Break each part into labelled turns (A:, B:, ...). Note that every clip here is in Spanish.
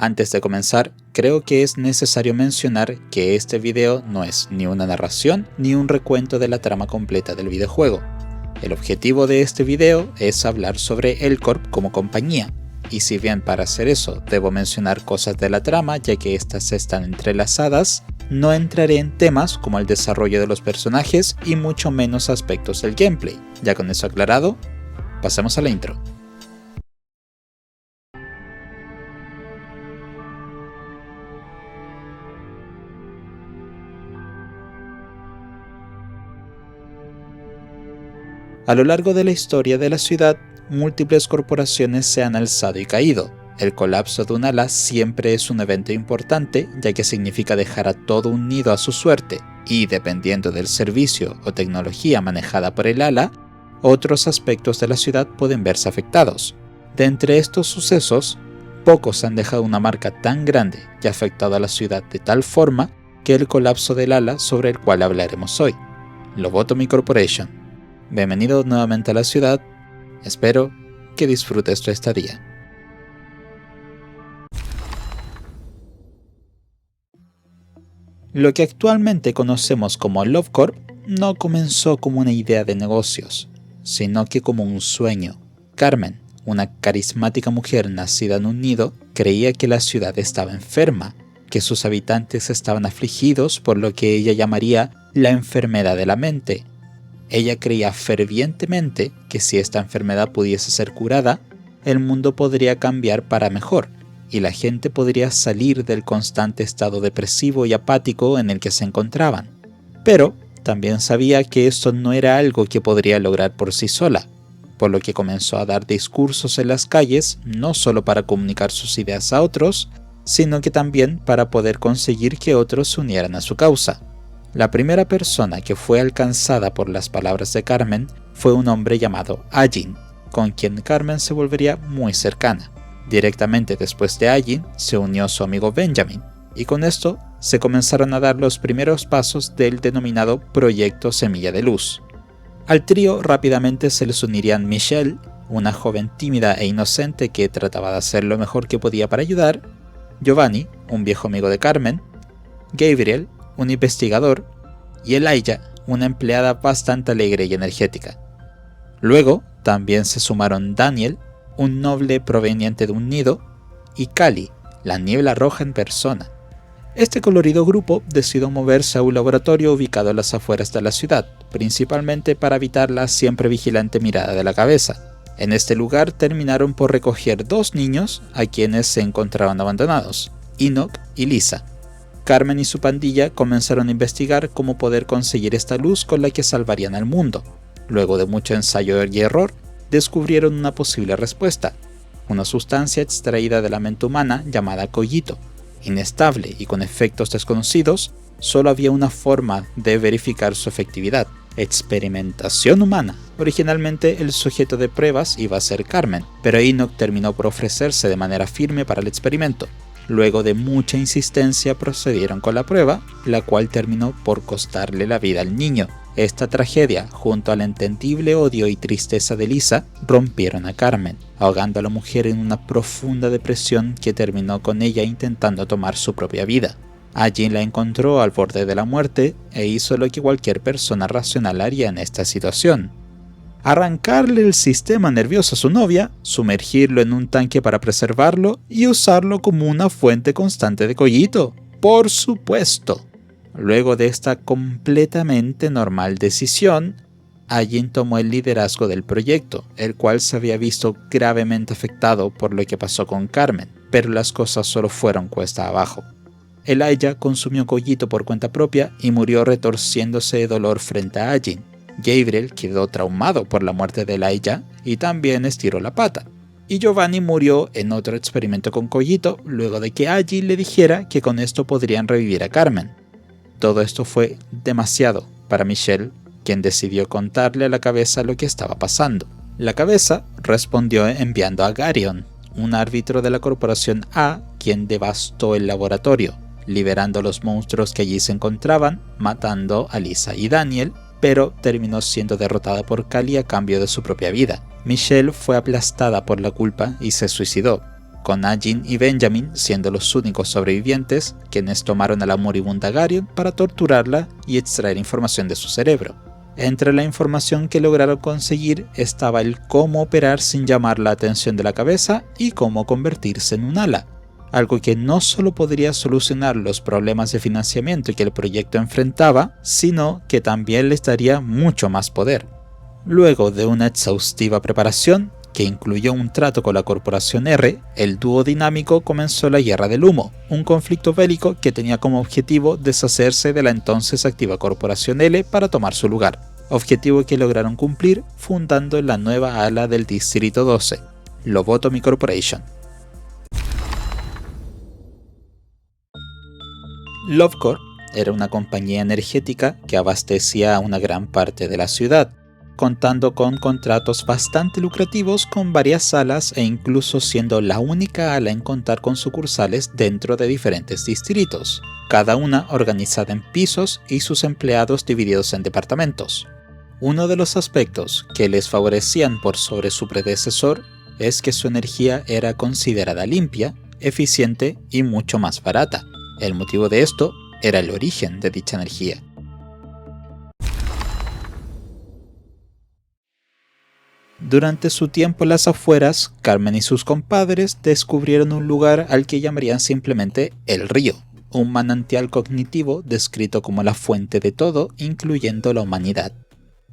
A: Antes de comenzar, creo que es necesario mencionar que este video no es ni una narración ni un recuento de la trama completa del videojuego. El objetivo de este video es hablar sobre L-Corp como compañía, y si bien para hacer eso debo mencionar cosas de la trama ya que estas están entrelazadas, no entraré en temas como el desarrollo de los personajes y mucho menos aspectos del gameplay. Ya con eso aclarado, pasemos a la intro. A lo largo de la historia de la ciudad, múltiples corporaciones se han alzado y caído. El colapso de un ala siempre es un evento importante, ya que significa dejar a todo un nido a su suerte, y dependiendo del servicio o tecnología manejada por el ala, otros aspectos de la ciudad pueden verse afectados. De entre estos sucesos, pocos han dejado una marca tan grande y afectado a la ciudad de tal forma que el colapso del ala sobre el cual hablaremos hoy, Lobotomy Corporation. Bienvenido nuevamente a la ciudad, espero que disfrutes tu estadía. Lo que actualmente conocemos como Love Corp no comenzó como una idea de negocios, sino que como un sueño. Carmen, una carismática mujer nacida en un nido, creía que la ciudad estaba enferma, que sus habitantes estaban afligidos por lo que ella llamaría la enfermedad de la mente. Ella creía fervientemente que si esta enfermedad pudiese ser curada, el mundo podría cambiar para mejor y la gente podría salir del constante estado depresivo y apático en el que se encontraban. Pero también sabía que esto no era algo que podría lograr por sí sola, por lo que comenzó a dar discursos en las calles no solo para comunicar sus ideas a otros, sino que también para poder conseguir que otros se unieran a su causa. La primera persona que fue alcanzada por las palabras de Carmen fue un hombre llamado Ajin, con quien Carmen se volvería muy cercana. Directamente después de Ajin se unió su amigo Benjamin, y con esto se comenzaron a dar los primeros pasos del denominado Proyecto Semilla de Luz. Al trío rápidamente se les unirían Michelle, una joven tímida e inocente que trataba de hacer lo mejor que podía para ayudar, Giovanni, un viejo amigo de Carmen, Gabriel, un investigador, y Elijah, una empleada bastante alegre y energética. Luego también se sumaron Daniel, un noble proveniente de un nido, y Kali, la niebla roja en persona. Este colorido grupo decidió moverse a un laboratorio ubicado a las afueras de la ciudad, principalmente para evitar la siempre vigilante mirada de la cabeza. En este lugar terminaron por recoger dos niños a quienes se encontraban abandonados, Enoch y Lisa. Carmen y su pandilla comenzaron a investigar cómo poder conseguir esta luz con la que salvarían al mundo. Luego de mucho ensayo y error, descubrieron una posible respuesta, una sustancia extraída de la mente humana llamada Cogito. Inestable y con efectos desconocidos, solo había una forma de verificar su efectividad: experimentación humana. Originalmente el sujeto de pruebas iba a ser Carmen, pero Enoch terminó por ofrecerse de manera firme para el experimento. Luego de mucha insistencia procedieron con la prueba, la cual terminó por costarle la vida al niño. Esta tragedia, junto al entendible odio y tristeza de Lisa, rompieron a Carmen, ahogando a la mujer en una profunda depresión que terminó con ella intentando tomar su propia vida. Allí la encontró al borde de la muerte e hizo lo que cualquier persona racional haría en esta situación: arrancarle el sistema nervioso a su novia, sumergirlo en un tanque para preservarlo y usarlo como una fuente constante de Cogito. ¡Por supuesto! Luego de esta completamente normal decisión, Ajin tomó el liderazgo del proyecto, el cual se había visto gravemente afectado por lo que pasó con Carmen, pero las cosas solo fueron cuesta abajo. Elijah consumió Cogito por cuenta propia y murió retorciéndose de dolor frente a Ajin. Gabriel quedó traumado por la muerte de Elijah y también estiró la pata. Y Giovanni murió en otro experimento con Cogito luego de que Ajin le dijera que con esto podrían revivir a Carmen. Todo esto fue demasiado para Michelle, quien decidió contarle a la cabeza lo que estaba pasando. La cabeza respondió enviando a Garion, un árbitro de la corporación A, quien devastó el laboratorio, liberando a los monstruos que allí se encontraban, matando a Lisa y Daniel, pero terminó siendo derrotada por Kali a cambio de su propia vida. Michelle fue aplastada por la culpa y se suicidó. con Ajin y Benjamin siendo los únicos sobrevivientes, quienes tomaron a la moribunda Garyon para torturarla y extraer información de su cerebro. Entre la información que lograron conseguir estaba el cómo operar sin llamar la atención de la cabeza y cómo convertirse en un ala, algo que no solo podría solucionar los problemas de financiamiento que el proyecto enfrentaba, sino que también les daría mucho más poder. Luego de una exhaustiva preparación, que incluyó un trato con la Corporación R, el dúo dinámico comenzó la Guerra del Humo, un conflicto bélico que tenía como objetivo deshacerse de la entonces activa Corporación L para tomar su lugar, objetivo que lograron cumplir fundando la nueva ala del Distrito 12, Lobotomy Corporation. Lovecore era una compañía energética que abastecía a una gran parte de la ciudad, contando con contratos bastante lucrativos con varias salas e incluso siendo la única ala en contar con sucursales dentro de diferentes distritos, cada una organizada en pisos y sus empleados divididos en departamentos. Uno de los aspectos que les favorecían por sobre su predecesor es que su energía era considerada limpia, eficiente y mucho más barata. El motivo de esto era el origen de dicha energía. Durante su tiempo en las afueras, Carmen y sus compadres descubrieron un lugar al que llamarían simplemente el río, un manantial cognitivo descrito como la fuente de todo, incluyendo la humanidad.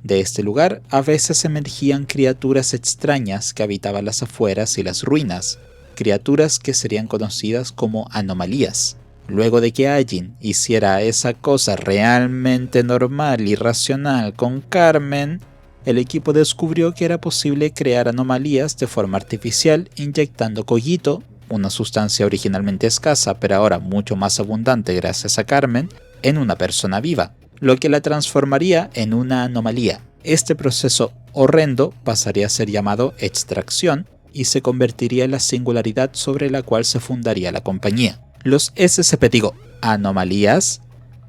A: De este lugar a veces emergían criaturas extrañas que habitaban las afueras y las ruinas, criaturas que serían conocidas como anomalías. Luego de que Ajin hiciera esa cosa realmente normal y racional con Carmen, el equipo descubrió que era posible crear anomalías de forma artificial inyectando Cogito, una sustancia originalmente escasa pero ahora mucho más abundante gracias a Carmen, en una persona viva, lo que la transformaría en una anomalía. Este proceso horrendo pasaría a ser llamado extracción y se convertiría en la singularidad sobre la cual se fundaría la compañía. Los anomalías,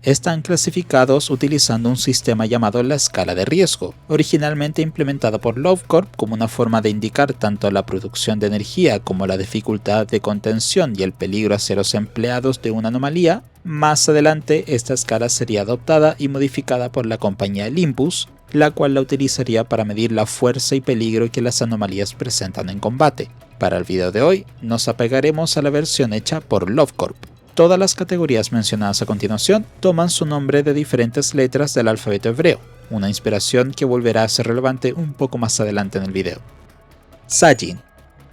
A: están clasificados utilizando un sistema llamado la escala de riesgo, originalmente implementada por Lovecore como una forma de indicar tanto la producción de energía como la dificultad de contención y el peligro hacia los empleados de una anomalía. Más adelante esta escala sería adoptada y modificada por la compañía Olympus, la cual la utilizaría para medir la fuerza y peligro que las anomalías presentan en combate. Para el video de hoy nos apegaremos a la versión hecha por Lovecore. Todas las categorías mencionadas a continuación toman su nombre de diferentes letras del alfabeto hebreo, una inspiración que volverá a ser relevante un poco más adelante en el video. Sajin,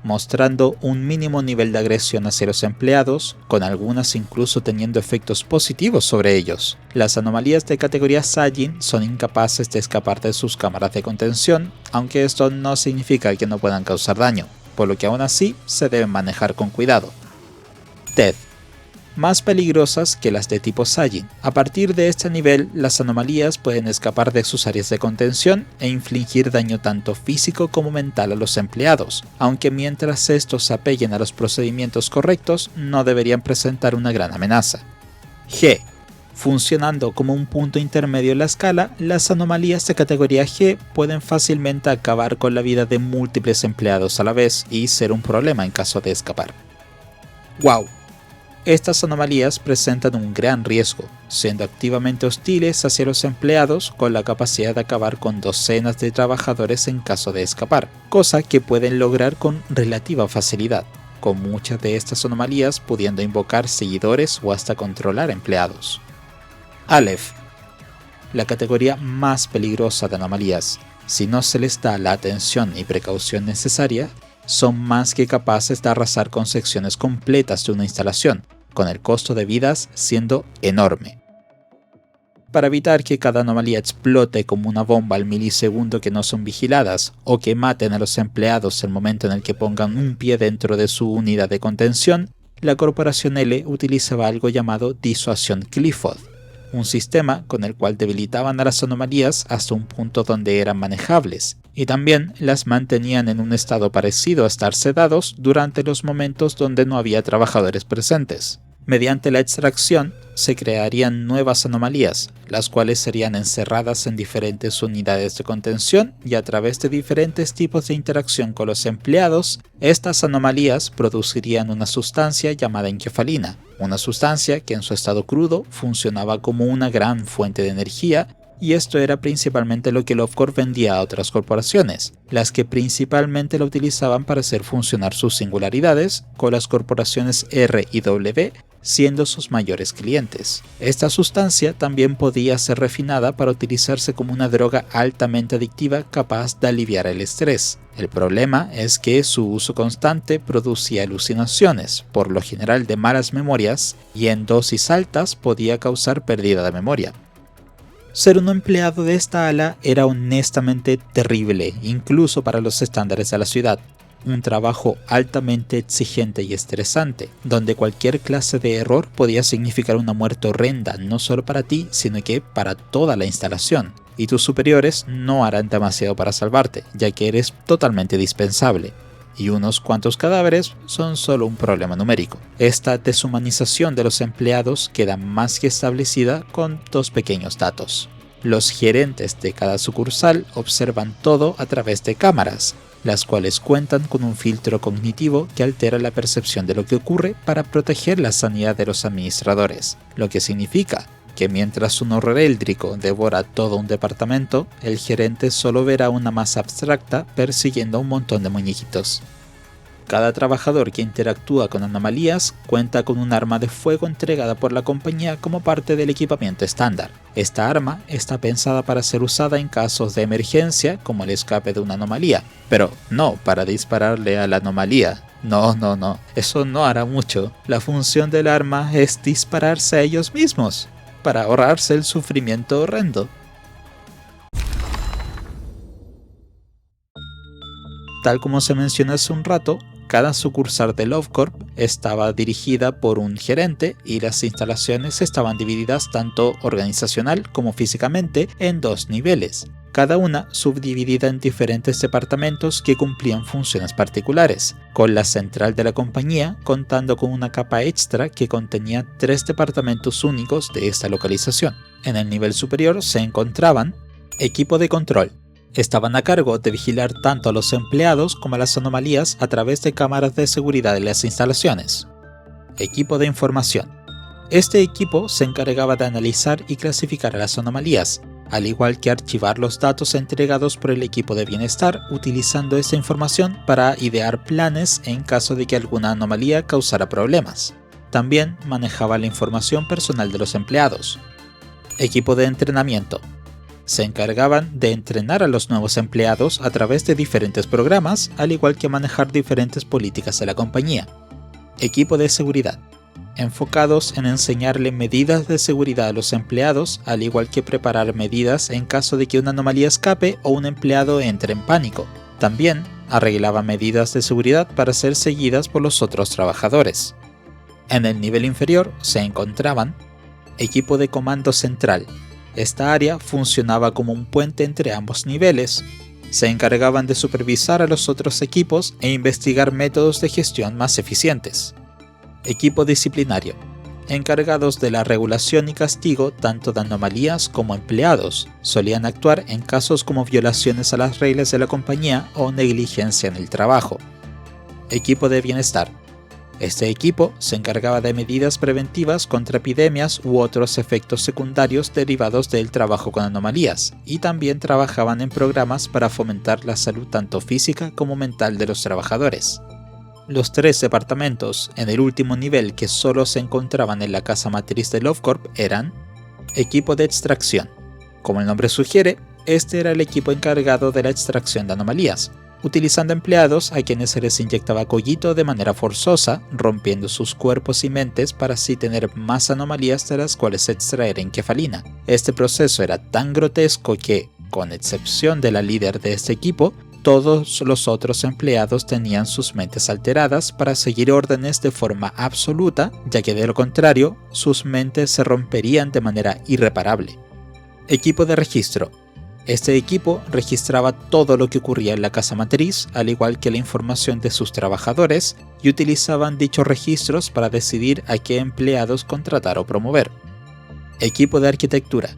A: mostrando un mínimo nivel de agresión hacia los empleados, con algunas incluso teniendo efectos positivos sobre ellos. Las anomalías de categoría Sajin son incapaces de escapar de sus cámaras de contención, aunque esto no significa que no puedan causar daño, por lo que aún así se deben manejar con cuidado. Ted, más peligrosas que las de tipo Sajin. A partir de este nivel, las anomalías pueden escapar de sus áreas de contención e infligir daño tanto físico como mental a los empleados, aunque mientras estos se apeguen a los procedimientos correctos, no deberían presentar una gran amenaza. G. Funcionando como un punto intermedio en la escala, las anomalías de categoría G pueden fácilmente acabar con la vida de múltiples empleados a la vez y ser un problema en caso de escapar. Wow. Estas anomalías presentan un gran riesgo, siendo activamente hostiles hacia los empleados con la capacidad de acabar con docenas de trabajadores en caso de escapar, cosa que pueden lograr con relativa facilidad, con muchas de estas anomalías pudiendo invocar seguidores o hasta controlar empleados. Aleph, la categoría más peligrosa de anomalías. Si no se les da la atención y precaución necesaria, son más que capaces de arrasar con secciones completas de una instalación, con el costo de vidas siendo enorme. Para evitar que cada anomalía explote como una bomba al milisegundo que no son vigiladas, o que maten a los empleados el momento en el que pongan un pie dentro de su unidad de contención, la Corporación L utilizaba algo llamado disuasión Clifford, un sistema con el cual debilitaban a las anomalías hasta un punto donde eran manejables, y también las mantenían en un estado parecido a estar sedados durante los momentos donde no había trabajadores presentes. Mediante la extracción se crearían nuevas anomalías, las cuales serían encerradas en diferentes unidades de contención y a través de diferentes tipos de interacción con los empleados, estas anomalías producirían una sustancia llamada encefalina, una sustancia que en su estado crudo funcionaba como una gran fuente de energía, y esto era principalmente lo que Lovecorp vendía a otras corporaciones, las que principalmente lo utilizaban para hacer funcionar sus singularidades, con las corporaciones R y W siendo sus mayores clientes. Esta sustancia también podía ser refinada para utilizarse como una droga altamente adictiva capaz de aliviar el estrés. El problema es que su uso constante producía alucinaciones, por lo general de malas memorias, y en dosis altas podía causar pérdida de memoria. Ser un empleado de esta ala era honestamente terrible, incluso para los estándares de la ciudad. Un trabajo altamente exigente y estresante, donde cualquier clase de error podía significar una muerte horrenda, no solo para ti, sino que para toda la instalación. Y tus superiores no harán demasiado para salvarte, ya que eres totalmente dispensable. Y unos cuantos cadáveres son solo un problema numérico. Esta deshumanización de los empleados queda más que establecida con dos pequeños datos. Los gerentes de cada sucursal observan todo a través de cámaras, las cuales cuentan con un filtro cognitivo que altera la percepción de lo que ocurre para proteger la sanidad de los administradores, lo que significa que mientras un horror éldrico devora todo un departamento, el gerente solo verá una masa abstracta persiguiendo a un montón de muñequitos. Cada trabajador que interactúa con anomalías cuenta con un arma de fuego entregada por la compañía como parte del equipamiento estándar. Esta arma está pensada para ser usada en casos de emergencia como el escape de una anomalía, pero no para dispararle a la anomalía. No, eso no hará mucho. La función del arma es dispararse a ellos mismos, para ahorrarse el sufrimiento horrendo. Tal como se mencionó hace un rato, cada sucursal de Lovecorp estaba dirigida por un gerente y las instalaciones estaban divididas tanto organizacional como físicamente en dos niveles, cada una subdividida en diferentes departamentos que cumplían funciones particulares, con la central de la compañía contando con una capa extra que contenía 3 departamentos únicos de esta localización. En el nivel superior se encontraban equipo de control. Estaban a cargo de vigilar tanto a los empleados como a las anomalías a través de cámaras de seguridad de las instalaciones. Equipo de información. Este equipo se encargaba de analizar y clasificar a las anomalías, al igual que archivar los datos entregados por el equipo de bienestar, utilizando esta información para idear planes en caso de que alguna anomalía causara problemas. También manejaba la información personal de los empleados. Equipo de entrenamiento. Se encargaban de entrenar a los nuevos empleados a través de diferentes programas, al igual que manejar diferentes políticas de la compañía. Equipo de seguridad. Enfocados en enseñarle medidas de seguridad a los empleados, al igual que preparar medidas en caso de que una anomalía escape o un empleado entre en pánico. También arreglaba medidas de seguridad para ser seguidas por los otros trabajadores. En el nivel inferior se encontraban equipo de comando central. Esta área funcionaba como un puente entre ambos niveles. Se encargaban de supervisar a los otros equipos e investigar métodos de gestión más eficientes. Equipo disciplinario. Encargados de la regulación y castigo tanto de anomalías como empleados. Solían actuar en casos como violaciones a las reglas de la compañía o negligencia en el trabajo. Equipo de bienestar. Este equipo se encargaba de medidas preventivas contra epidemias u otros efectos secundarios derivados del trabajo con anomalías, y también trabajaban en programas para fomentar la salud tanto física como mental de los trabajadores. Los 3 departamentos en el último nivel que solo se encontraban en la casa matriz de Lovecorp eran equipo de extracción. Como el nombre sugiere, este era el equipo encargado de la extracción de anomalías, utilizando empleados a quienes se les inyectaba coyito de manera forzosa, rompiendo sus cuerpos y mentes para así tener más anomalías de las cuales extraer encefalina. Este proceso era tan grotesco que, con excepción de la líder de este equipo, todos los otros empleados tenían sus mentes alteradas para seguir órdenes de forma absoluta, ya que de lo contrario, sus mentes se romperían de manera irreparable. Equipo de registro. Este equipo registraba todo lo que ocurría en la casa matriz, al igual que la información de sus trabajadores, y utilizaban dichos registros para decidir a qué empleados contratar o promover. Equipo de arquitectura.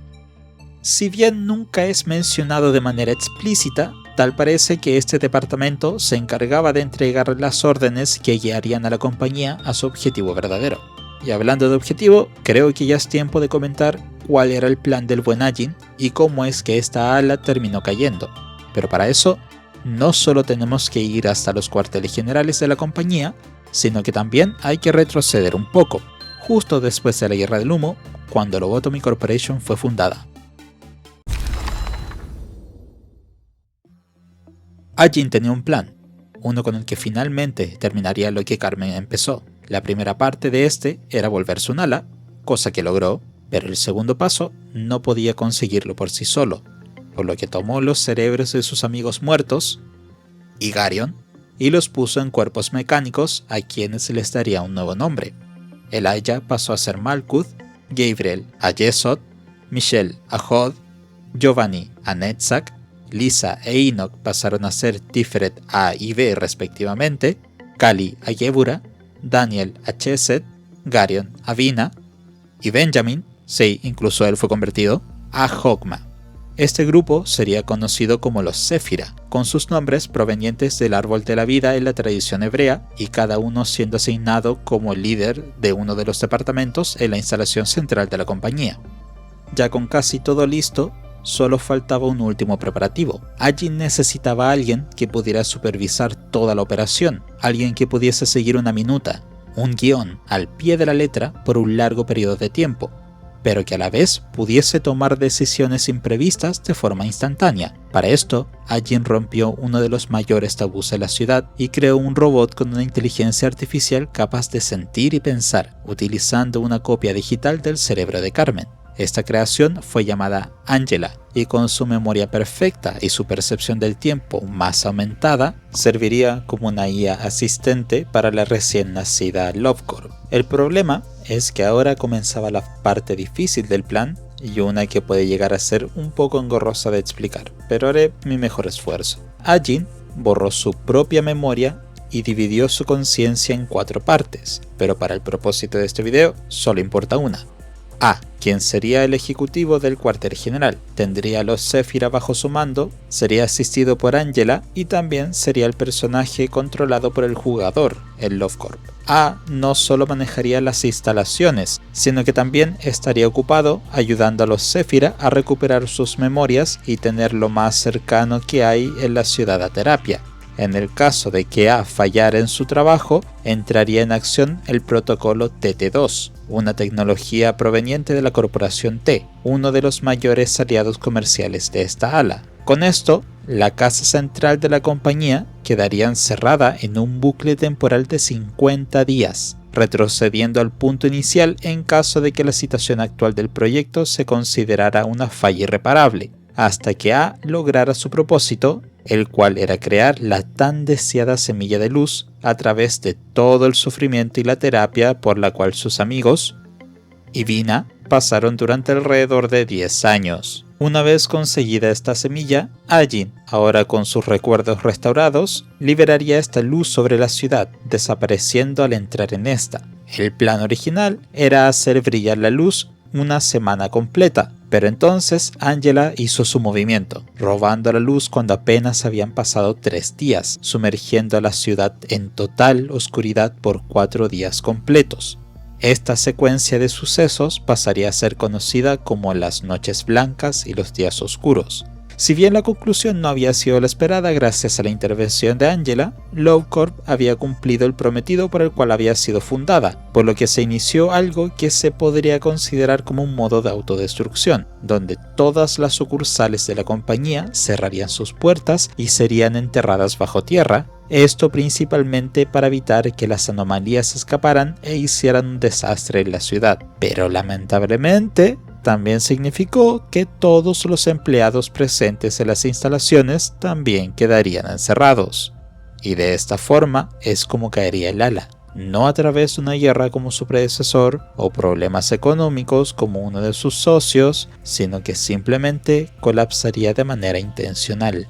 A: Si bien nunca es mencionado de manera explícita, tal parece que este departamento se encargaba de entregar las órdenes que guiarían a la compañía a su objetivo verdadero. Y hablando de objetivo, creo que ya es tiempo de comentar cuál era el plan del buen Ajin y cómo es que esta ala terminó cayendo. Pero para eso, no solo tenemos que ir hasta los cuarteles generales de la compañía, sino que también hay que retroceder un poco, justo después de la Guerra del Humo, cuando Lobotomy Corporation fue fundada. Ajin tenía un plan, uno con el que finalmente terminaría lo que Carmen empezó. La primera parte de este era volverse un ala, cosa que logró, pero el segundo paso no podía conseguirlo por sí solo, por lo que tomó los cerebros de sus amigos muertos, Higarion, y los puso en cuerpos mecánicos a quienes les daría un nuevo nombre. Elijah pasó a ser Malkuth, Gabriel a Yesod, Michelle a Hod, Giovanni a Netzach, Lisa e Enoch pasaron a ser Tiferet A y B respectivamente, Kali a Gebura, Daniel a Chesed, Garion a Vina y Benjamin, sí, incluso él fue convertido, a Hogma. Este grupo sería conocido como los Séfira, con sus nombres provenientes del árbol de la vida en la tradición hebrea y cada uno siendo asignado como líder de uno de los departamentos en la instalación central de la compañía. Ya con casi todo listo, solo faltaba un último preparativo. Ajin necesitaba a alguien que pudiera supervisar toda la operación, alguien que pudiese seguir una minuta, un guión al pie de la letra por un largo periodo de tiempo, pero que a la vez pudiese tomar decisiones imprevistas de forma instantánea. Para esto, Ajin rompió uno de los mayores tabús de la ciudad y creó un robot con una inteligencia artificial capaz de sentir y pensar, utilizando una copia digital del cerebro de Carmen. Esta creación fue llamada Angela y con su memoria perfecta y su percepción del tiempo más aumentada, serviría como una IA asistente para la recién nacida Lovecorp. El problema es que ahora comenzaba la parte difícil del plan y una que puede llegar a ser un poco engorrosa de explicar, pero haré mi mejor esfuerzo. Ajin borró su propia memoria y dividió su conciencia en 4 partes, pero para el propósito de este video solo importa una. A, quien sería el ejecutivo del cuartel general, tendría a los Séfira bajo su mando, sería asistido por Angela y también sería el personaje controlado por el jugador, el Lovecorp. A no solo manejaría las instalaciones, sino que también estaría ocupado ayudando a los Séfira a recuperar sus memorias y tener lo más cercano que hay en la ciudad a terapia. En el caso de que A fallara en su trabajo, entraría en acción el protocolo TT2, una tecnología proveniente de la corporación T, uno de los mayores aliados comerciales de esta ala. Con esto, la casa central de la compañía quedaría encerrada en un bucle temporal de 50 días, retrocediendo al punto inicial en caso de que la situación actual del proyecto se considerara una falla irreparable, hasta que A lograra su propósito, el cual era crear la tan deseada semilla de luz a través de todo el sufrimiento y la terapia por la cual sus amigos y Vina pasaron durante alrededor de 10 años. Una vez conseguida esta semilla, Ajin, ahora con sus recuerdos restaurados, liberaría esta luz sobre la ciudad, desapareciendo al entrar en esta. El plan original era hacer brillar la luz una semana completa, pero entonces Angela hizo su movimiento, robando la luz cuando apenas habían pasado 3 días, sumergiendo a la ciudad en total oscuridad por 4 días completos. Esta secuencia de sucesos pasaría a ser conocida como las noches blancas y los días oscuros. Si bien la conclusión no había sido la esperada gracias a la intervención de Angela, Lovecorp había cumplido el prometido por el cual había sido fundada, por lo que se inició algo que se podría considerar como un modo de autodestrucción, donde todas las sucursales de la compañía cerrarían sus puertas y serían enterradas bajo tierra, esto principalmente para evitar que las anomalías escaparan e hicieran un desastre en la ciudad. Pero lamentablemente, también significó que todos los empleados presentes en las instalaciones también quedarían encerrados. Y de esta forma es como caería el ala. no a través de una guerra como su predecesor o problemas económicos como uno de sus socios, sino que simplemente colapsaría de manera intencional.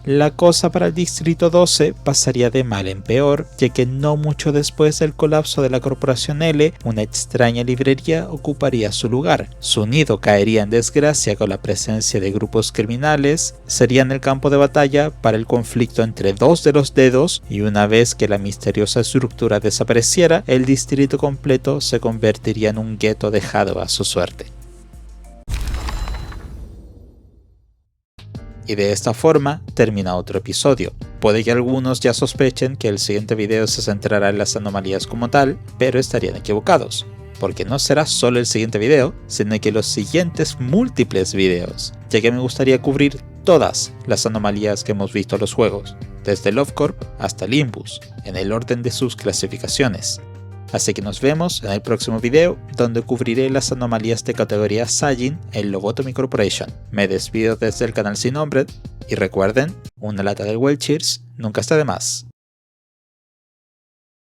A: La cosa para el Distrito 12 pasaría de mal en peor, ya que no mucho después del colapso de la Corporación L, una extraña librería ocuparía su lugar. Su nido caería en desgracia con la presencia de grupos criminales, serían el campo de batalla para el conflicto entre dos de los dedos, y una vez que la misteriosa estructura desapareciera, el distrito completo se convertiría en un gueto dejado a su suerte. Y de esta forma termina otro episodio. Puede que algunos ya sospechen que el siguiente video se centrará en las anomalías como tal, pero estarían equivocados, porque no será solo el siguiente video, sino que los siguientes múltiples videos, ya que me gustaría cubrir todas las anomalías que hemos visto en los juegos, desde LoveCorp hasta Limbus, en el orden de sus clasificaciones. Así que nos vemos en el próximo video, donde cubriré las anomalías de categoría Saiyajin en Lobotomy Corporation. Me despido desde el canal Sin Nombre, y recuerden, una lata de Welchers nunca está de más.